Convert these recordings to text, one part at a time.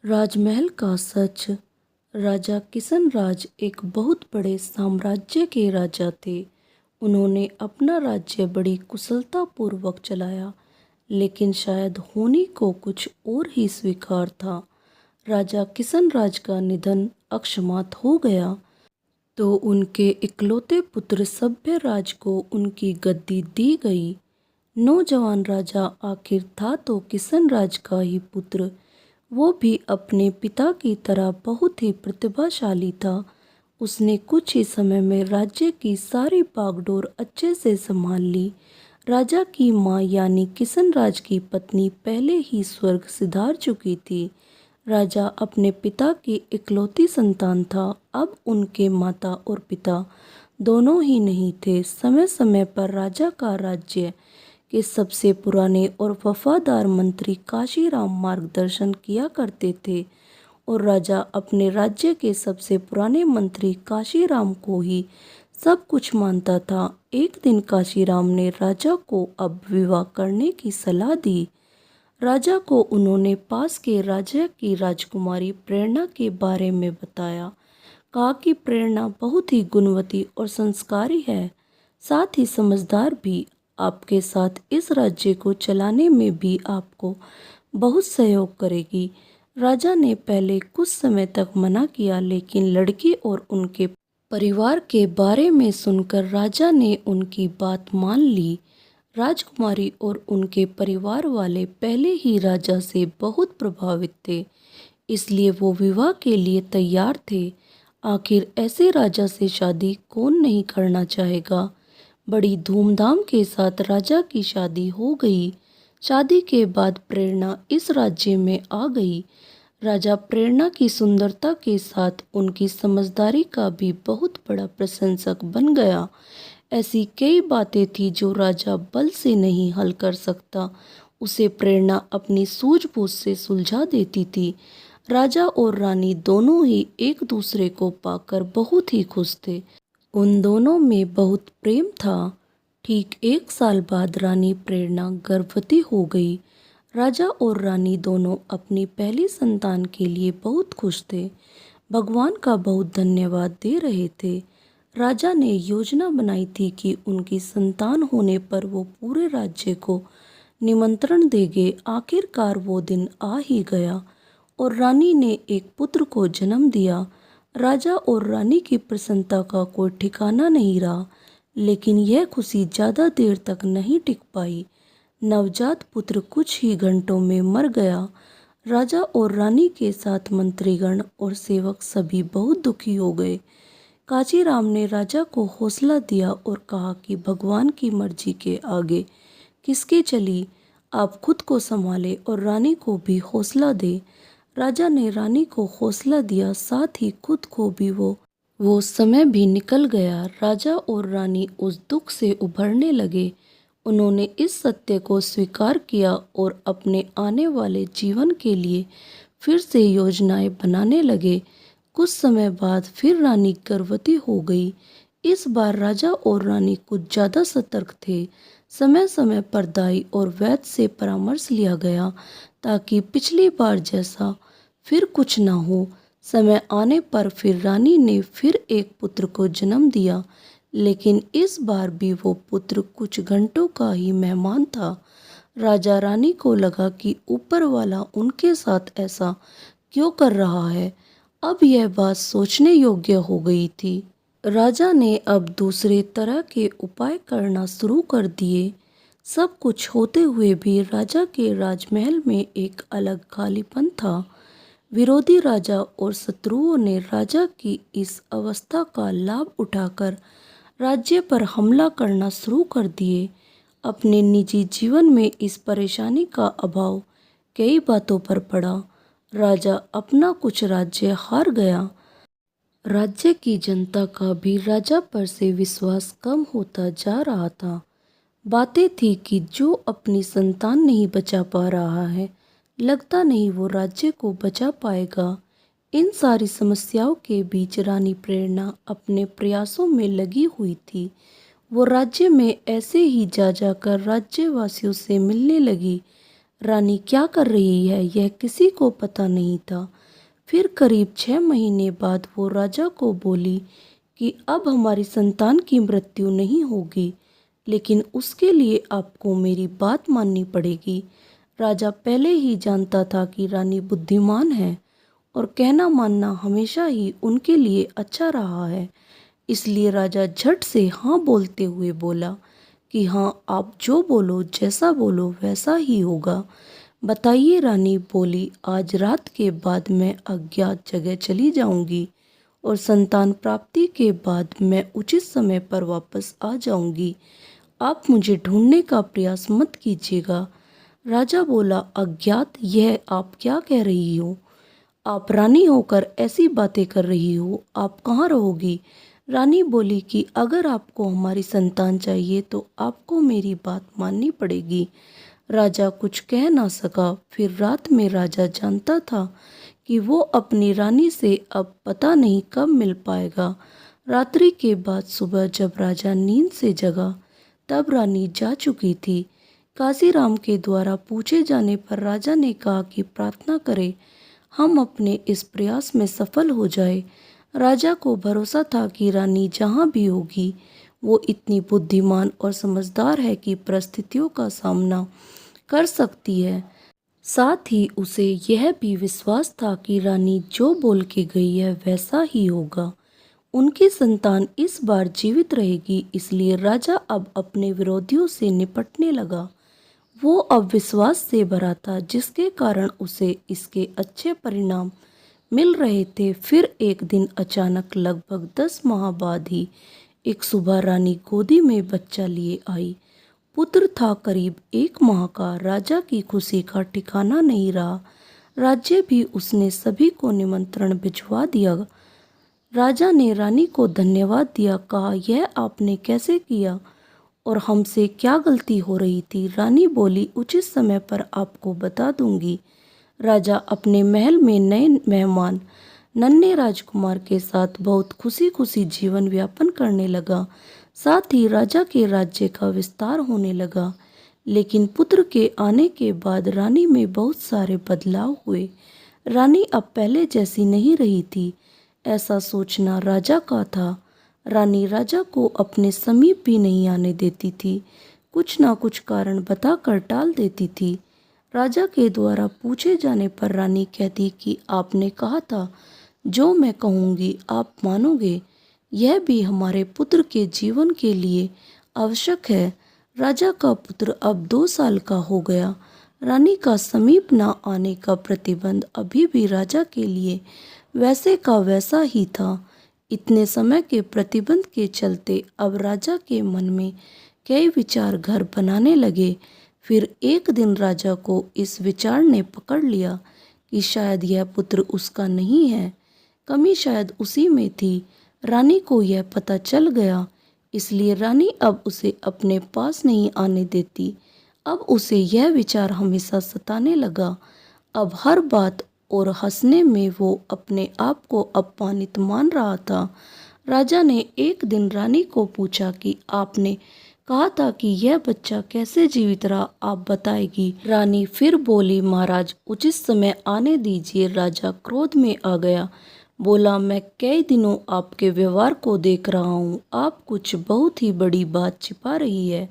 राजमहल का सच। राजा किशनराज एक बहुत बड़े साम्राज्य के राजा थे। उन्होंने अपना राज्य बड़ी कुशलतापूर्वक चलाया, लेकिन शायद होनी को कुछ और ही स्वीकार था। राजा किशनराज का निधन अकस्मात हो गया, तो उनके इकलौते पुत्र सभ्यराज को उनकी गद्दी दी गई। नौजवान राजा आखिर था तो किशनराज का ही पुत्र। वो भी अपने पिता की तरह बहुत ही प्रतिभाशाली था। उसने कुछ ही समय में राज्य की सारी बागडोर अच्छे से संभाल ली। राजा की माँ यानी किशनराज की पत्नी पहले ही स्वर्ग सिधार चुकी थी। राजा अपने पिता की इकलौती संतान था। अब उनके माता और पिता दोनों ही नहीं थे। समय समय पर राजा का राज्य के सबसे पुराने और वफादार मंत्री काशीराम मार्गदर्शन किया करते थे, और राजा अपने राज्य के सबसे पुराने मंत्री काशीराम को ही सब कुछ मानता था। एक दिन काशीराम ने राजा को अब विवाह करने की सलाह दी। राजा को उन्होंने पास के राज्य की राजकुमारी प्रेरणा के बारे में बताया। कहा कि प्रेरणा बहुत ही गुणवती और संस्कारी है, साथ ही समझदार भी। आपके साथ इस राज्य को चलाने में भी आपको बहुत सहयोग करेगी। राजा ने पहले कुछ समय तक मना किया, लेकिन लड़की और उनके परिवार के बारे में सुनकर राजा ने उनकी बात मान ली। राजकुमारी और उनके परिवार वाले पहले ही राजा से बहुत प्रभावित थे, इसलिए वो विवाह के लिए तैयार थे। आखिर ऐसे राजा से शादी कौन नहीं करना चाहेगा। बड़ी धूमधाम के साथ राजा की शादी हो गई। शादी के बाद प्रेरणा इस राज्य में आ गई। राजा प्रेरणा की सुंदरता के साथ उनकी समझदारी का भी बहुत बड़ा प्रशंसक बन गया। ऐसी कई बातें थी जो राजा बल से नहीं हल कर सकता, उसे प्रेरणा अपनी सूझबूझ से सुलझा देती थी। राजा और रानी दोनों ही एक दूसरे को पाकर बहुत ही खुश थे। उन दोनों में बहुत प्रेम था। ठीक 1 साल बाद रानी प्रेरणा गर्भवती हो गई। राजा और रानी दोनों अपनी पहली संतान के लिए बहुत खुश थे, भगवान का बहुत धन्यवाद दे रहे थे। राजा ने योजना बनाई थी कि उनकी संतान होने पर वो पूरे राज्य को निमंत्रण देंगे। आखिरकार वो दिन आ ही गया और रानी ने एक पुत्र को जन्म दिया। राजा और रानी की प्रसन्नता का कोई ठिकाना नहीं रहा, लेकिन यह खुशी ज़्यादा देर तक नहीं टिक पाई। नवजात पुत्र कुछ ही घंटों में मर गया। राजा और रानी के साथ मंत्रीगण और सेवक सभी बहुत दुखी हो गए। काशीराम ने राजा को हौसला दिया और कहा कि भगवान की मर्जी के आगे किसके चली, आप खुद को संभाले और रानी को भी हौसला दे। राजा ने रानी को हौसला दिया, साथ ही खुद को भी। वो समय भी निकल गया। राजा और रानी उस दुख से उभरने लगे। उन्होंने इस सत्य को स्वीकार किया और अपने आने वाले जीवन के लिए फिर से योजनाएं बनाने लगे। कुछ समय बाद फिर रानी गर्भवती हो गई। इस बार राजा और रानी कुछ ज़्यादा सतर्क थे। समय समय पर दाई और वैद्य से परामर्श लिया गया, ताकि पिछली बार जैसा फिर कुछ ना हो। समय आने पर फिर रानी ने फिर एक पुत्र को जन्म दिया, लेकिन इस बार भी वो पुत्र कुछ घंटों का ही मेहमान था। राजा रानी को लगा कि ऊपर वाला उनके साथ ऐसा क्यों कर रहा है। अब यह बात सोचने योग्य हो गई थी। राजा ने अब दूसरे तरह के उपाय करना शुरू कर दिए। सब कुछ होते हुए भी राजा के राजमहल में एक अलग खालीपन था। विरोधी राजा और शत्रुओं ने राजा की इस अवस्था का लाभ उठाकर राज्य पर हमला करना शुरू कर दिए। अपने निजी जीवन में इस परेशानी का अभाव कई बातों पर पड़ा। राजा अपना कुछ राज्य हार गया। राज्य की जनता का भी राजा पर से विश्वास कम होता जा रहा था। बातें थी कि जो अपनी संतान नहीं बचा पा रहा है, लगता नहीं वो राज्य को बचा पाएगा। इन सारी समस्याओं के बीच रानी प्रेरणा अपने प्रयासों में लगी हुई थी। वो राज्य में ऐसे ही जा जाकर राज्यवासियों से मिलने लगी। रानी क्या कर रही है यह किसी को पता नहीं था। फिर करीब 6 महीने बाद वो राजा को बोली कि अब हमारी संतान की मृत्यु नहीं होगी, लेकिन उसके लिए आपको मेरी बात माननी पड़ेगी। राजा पहले ही जानता था कि रानी बुद्धिमान है और कहना मानना हमेशा ही उनके लिए अच्छा रहा है। इसलिए राजा झट से हाँ बोलते हुए बोला कि हाँ, आप जो बोलो, जैसा बोलो वैसा ही होगा। बताइए, रानी बोली। आज रात के बाद मैं अज्ञात जगह चली जाऊंगी और संतान प्राप्ति के बाद मैं उचित समय पर वापस आ जाऊंगी। आप मुझे ढूंढने का प्रयास मत कीजिएगा। राजा बोला, अज्ञात, यह आप क्या कह रही हो? आप रानी होकर ऐसी बातें कर रही हो, आप कहाँ रहोगी? रानी बोली कि अगर आपको हमारी संतान चाहिए तो आपको मेरी बात माननी पड़ेगी। राजा कुछ कह ना सका। फिर रात में राजा जानता था कि वो अपनी रानी से अब पता नहीं कब मिल पाएगा। रात्रि के बाद सुबह जब राजा नींद से जगा तब रानी जा चुकी थी। काशीराम के द्वारा पूछे जाने पर राजा ने कहा कि प्रार्थना करें, हम अपने इस प्रयास में सफल हो जाए। राजा को भरोसा था कि रानी जहाँ भी होगी वो इतनी बुद्धिमान और समझदार है कि परिस्थितियों का सामना कर सकती है। साथ ही उसे यह भी विश्वास था कि रानी जो बोल के गई है वैसा ही होगा। उनकी संतान इस बार जीवित रहेगी, इसलिए राजा अब अपने विरोधियों से निपटने लगा। वो अब विश्वास से भरा था, जिसके कारण उसे इसके अच्छे परिणाम मिल रहे थे। फिर एक दिन अचानक लगभग 10 माह बाद ही एक सुबह रानी गोदी में बच्चा लिए आई। पुत्र था करीब 1 माह का। राजा की खुशी का ठिकाना नहीं रहा। राज्य भी उसने सभी को निमंत्रण भिजवा दिया। राजा ने रानी को धन्यवाद दिया, कहा, यह आपने कैसे किया और हमसे क्या गलती हो रही थी? रानी बोली, उचित समय पर आपको बता दूंगी। राजा अपने महल में नए मेहमान नन्हे राजकुमार के साथ बहुत खुशी खुशी जीवन यापन करने लगा। साथ ही राजा के राज्य का विस्तार होने लगा। लेकिन पुत्र के आने के बाद रानी में बहुत सारे बदलाव हुए। रानी अब पहले जैसी नहीं रही थी, ऐसा सोचना राजा का था। रानी राजा को अपने समीप भी नहीं आने देती थी, कुछ ना कुछ कारण बताकर टाल देती थी। राजा के द्वारा पूछे जाने पर रानी कहती कि आपने कहा था जो मैं कहूँगी आप मानोगे, यह भी हमारे पुत्र के जीवन के लिए आवश्यक है। राजा का पुत्र अब 2 साल का हो गया। रानी का समीप न आने का प्रतिबंध अभी भी राजा के लिए वैसे का वैसा ही था। इतने समय के प्रतिबंध के चलते अब राजा के मन में कई विचार घर बनाने लगे। फिर एक दिन राजा को इस विचार ने पकड़ लिया कि शायद यह पुत्र उसका नहीं है, कमी शायद उसी में थी। रानी को यह पता चल गया, इसलिए रानी अब उसे अपने पास नहीं आने देती। अब उसे यह विचार हमेशा सताने लगा। अब हर बात और हंसने में वो अपने आप को अपमानित मान रहा था। राजा ने एक दिन रानी को पूछा कि आपने कहा था कि यह बच्चा कैसे जीवित रहा, आप बताएगी? रानी फिर बोली, महाराज उचित समय आने दीजिए। राजा क्रोध में आ गया, बोला, मैं कई दिनों आपके व्यवहार को देख रहा हूँ, आप कुछ बहुत ही बड़ी बात छिपा रही है।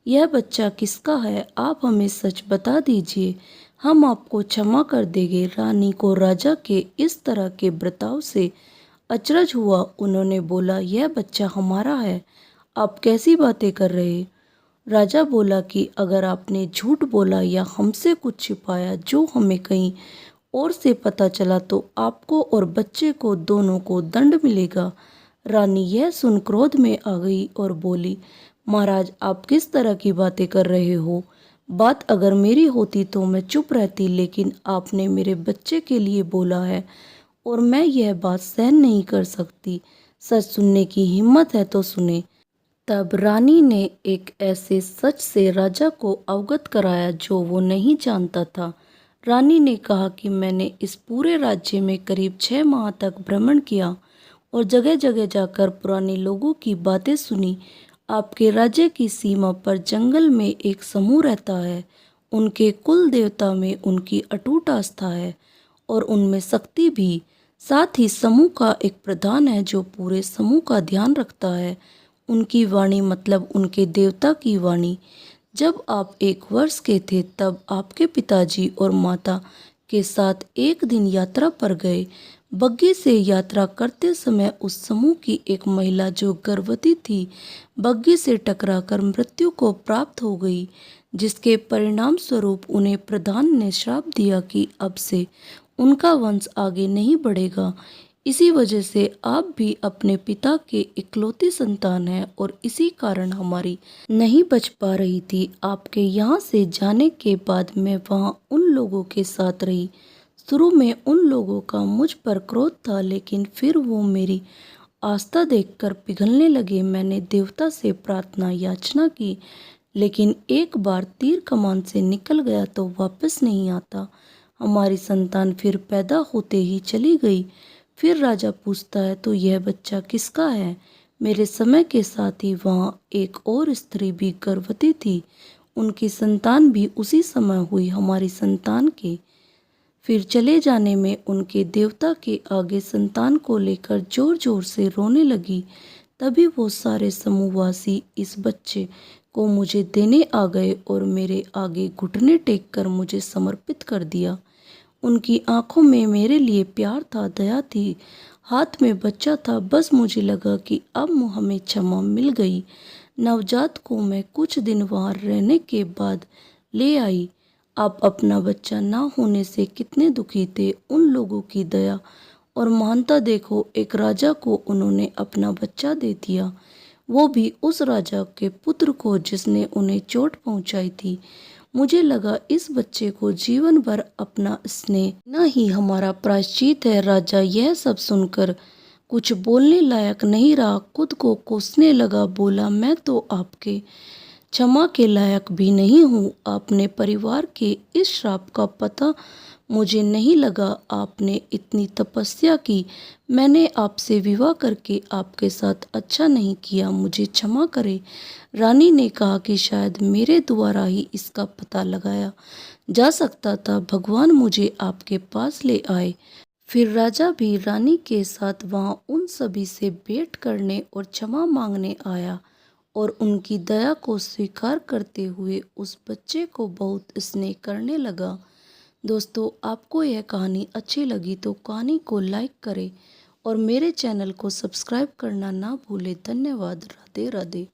यह बच्चा किसका है? आप हमें सच बता दीजिए, हम आपको क्षमा कर देंगे। रानी को राजा के इस तरह के बर्ताव से अचरज हुआ। उन्होंने बोला, यह बच्चा हमारा है, आप कैसी बातें कर रहे? राजा बोला कि अगर आपने झूठ बोला या हमसे कुछ छिपाया जो हमें कहीं और से पता चला तो आपको और बच्चे को दोनों को दंड मिलेगा। रानी यह सुन क्रोध में आ गई और बोली, महाराज आप किस तरह की बातें कर रहे हो? बात अगर मेरी होती तो मैं चुप रहती, लेकिन आपने मेरे बच्चे के लिए बोला है और मैं यह बात सहन नहीं कर सकती। सच सुनने की हिम्मत है तो सुने। तब रानी ने एक ऐसे सच से राजा को अवगत कराया जो वो नहीं जानता था। रानी ने कहा कि मैंने इस पूरे राज्य में करीब 6 माह तक भ्रमण किया और जगह जगह जाकर पुराने लोगों की बातें सुनी। आपके राज्य की सीमा पर जंगल में एक समूह रहता है, उनके कुल देवता में उनकी अटूट आस्था है और उनमें शक्ति भी। साथ ही समूह का एक प्रधान है जो पूरे समूह का ध्यान रखता है। उनकी वाणी मतलब उनके देवता की वाणी। जब आप 1 वर्ष के थे तब आपके पिताजी और माता के साथ एक दिन यात्रा पर गए। बग्घी से यात्रा करते समय उस समूह की एक महिला जो गर्भवती थी बग्घी से टकराकर मृत्यु को प्राप्त हो गई, जिसके परिणाम स्वरूप उन्हें प्रधान ने श्राप दिया कि अब से उनका वंश आगे नहीं बढ़ेगा। इसी वजह से आप भी अपने पिता के इकलौती संतान हैं और इसी कारण हमारी नहीं बच पा रही थी। आपके यहाँ से जाने के बाद मैं वहाँ उन लोगों के साथ रही। शुरू में उन लोगों का मुझ पर क्रोध था, लेकिन फिर वो मेरी आस्था देखकर पिघलने लगे। मैंने देवता से प्रार्थना याचना की, लेकिन एक बार तीर कमान से निकल गया तो वापस नहीं आता। हमारी संतान फिर पैदा होते ही चली गई। फिर राजा पूछता है, तो यह बच्चा किसका है? मेरे समय के साथ ही वहाँ एक और स्त्री भी गर्भवती थी। उनकी संतान भी उसी समय हुई। हमारी संतान के फिर चले जाने में उनके देवता के आगे संतान को लेकर जोर जोर से रोने लगी। तभी वो सारे समूहवासी इस बच्चे को मुझे देने आ गए और मेरे आगे घुटने टेक कर मुझे समर्पित कर दिया। उनकी आंखों में मेरे लिए प्यार था, दया थी, हाथ में बच्चा था। बस मुझे लगा कि अब हमें क्षमा मिल गई। नवजात को मैं कुछ दिन वहाँ रहने के बाद ले आई। आप अपना बच्चा ना होने से कितने दुखी थे। उन लोगों की दया और महानता देखो, एक राजा को उन्होंने अपना बच्चा दे दिया, वो भी उस राजा के पुत्र को जिसने उन्हें चोट पहुंचाई थी। मुझे लगा इस बच्चे को जीवन भर अपना स्नेह न ही हमारा प्रायश्चित है। राजा यह सब सुनकर कुछ बोलने लायक नहीं रहा, खुद को कोसने लगा। बोला, मैं तो आपके क्षमा के लायक भी नहीं हूँ। आपने परिवार के इस श्राप का पता मुझे नहीं लगा। आपने इतनी तपस्या की, मैंने आपसे विवाह करके आपके साथ अच्छा नहीं किया, मुझे क्षमा करें। रानी ने कहा कि शायद मेरे द्वारा ही इसका पता लगाया जा सकता था। भगवान मुझे आपके पास ले आए। फिर राजा भी रानी के साथ वहाँ उन सभी से भेंट करने और क्षमा मांगने आया और उनकी दया को स्वीकार करते हुए उस बच्चे को बहुत स्नेह करने लगा। दोस्तों, आपको यह कहानी अच्छी लगी तो कहानी को लाइक करें और मेरे चैनल को सब्सक्राइब करना ना भूलें। धन्यवाद। राधे राधे।